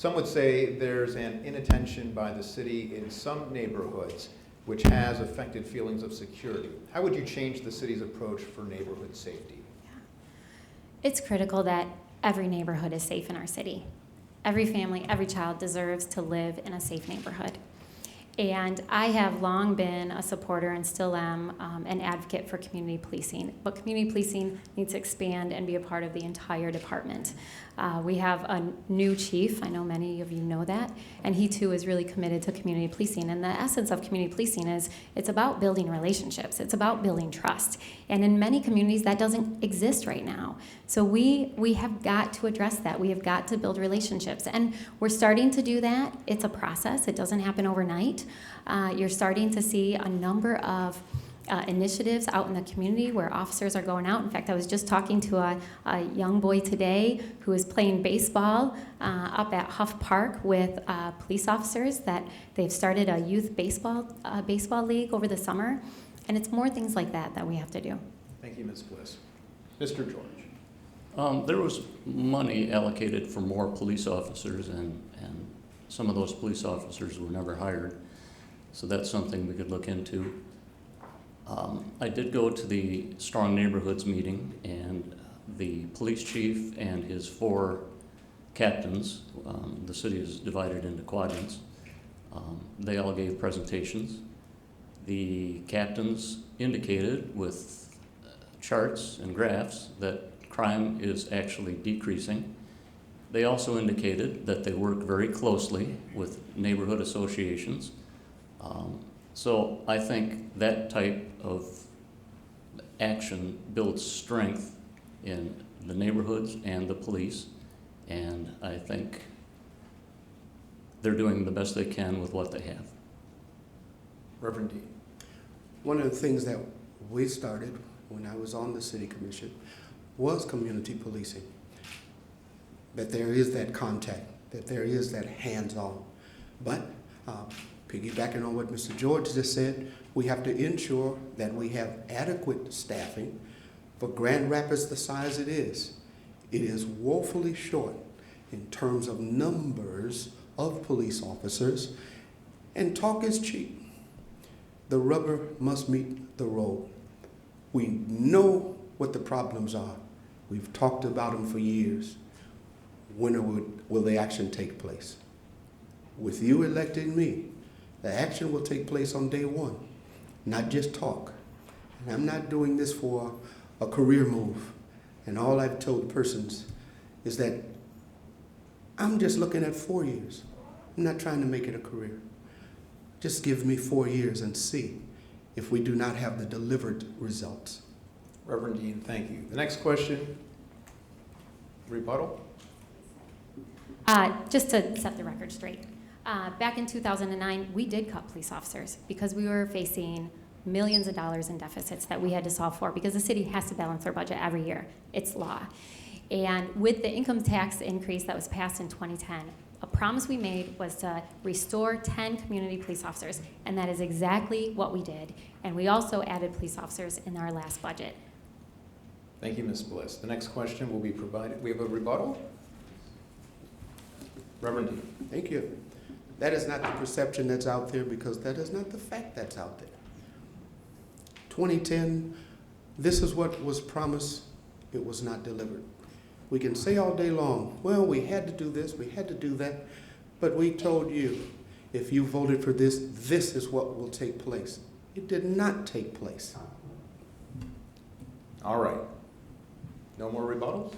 Some would say there's an inattention by the city in some neighborhoods which has affected feelings of security. How would you change the city's approach for neighborhood safety? It's critical that every neighborhood is safe in our city. Every family, every child deserves to live in a safe neighborhood. And I have long been a supporter and still am an advocate for community policing. But community policing needs to expand and be a part of the entire department. We have a new chief, I know many of you know that, and he too is really committed to community policing. And the essence of community policing is it's about building relationships, it's about building trust. And in many communities that doesn't exist right now. So we have got to address that. We have got to build relationships. And we're starting to do that. It's a process, it doesn't happen overnight. You're starting to see a number of initiatives out in the community where officers are going out. In fact, I was just talking to a young boy today who is playing baseball up at Huff Park with police officers that they've started a youth baseball league over the summer. And it's more things like that that we have to do. Thank you, Ms. Bliss. Mr. George. There was money allocated for more police officers, and some of those police officers were never hired. So that's something we could look into. I did go to the Strong Neighborhoods meeting, and the police chief and his 4 captains, the city is divided into quadrants, they all gave presentations. The captains indicated with charts and graphs that crime is actually decreasing. They also indicated that they work very closely with neighborhood associations. So I think that type of action builds strength in the neighborhoods and the police, and I think they're doing the best they can with what they have. Reverend Dean. One of the things that we started when I was on the city commission was community policing. That there is that contact, that there is that hands-on. But piggybacking on what Mr. George just said, we have to ensure that we have adequate staffing. For Grand Rapids, the size it is woefully short in terms of numbers of police officers, and talk is cheap. The rubber must meet the road. We know what the problems are. We've talked about them for years. When will the action take place? With you electing me, the action will take place on day one, not just talk. And I'm not doing this for a career move. And all I've told persons is that I'm just looking at 4 years. I'm not trying to make it a career. Just give me 4 years and see if we do not have the delivered results. Reverend Dean, thank you. The next question, rebuttal. Just to set the record straight, back in 2009, we did cut police officers because we were facing millions of dollars in deficits that we had to solve for because the city has to balance their budget every year. It's law. And with the income tax increase that was passed in 2010, a promise we made was to restore 10 community police officers, and that is exactly what we did. And we also added police officers in our last budget. Thank you, Ms. Bliss. The next question will be provided. We have a rebuttal. Reverend Dean. Thank you. That is not the perception that's out there, because that is not the fact that's out there. 2010, this is what was promised. It was not delivered. We can say all day long, well, we had to do this, we had to do that, but we told you, if you voted for this, this is what will take place. It did not take place. All right. No more rebuttals?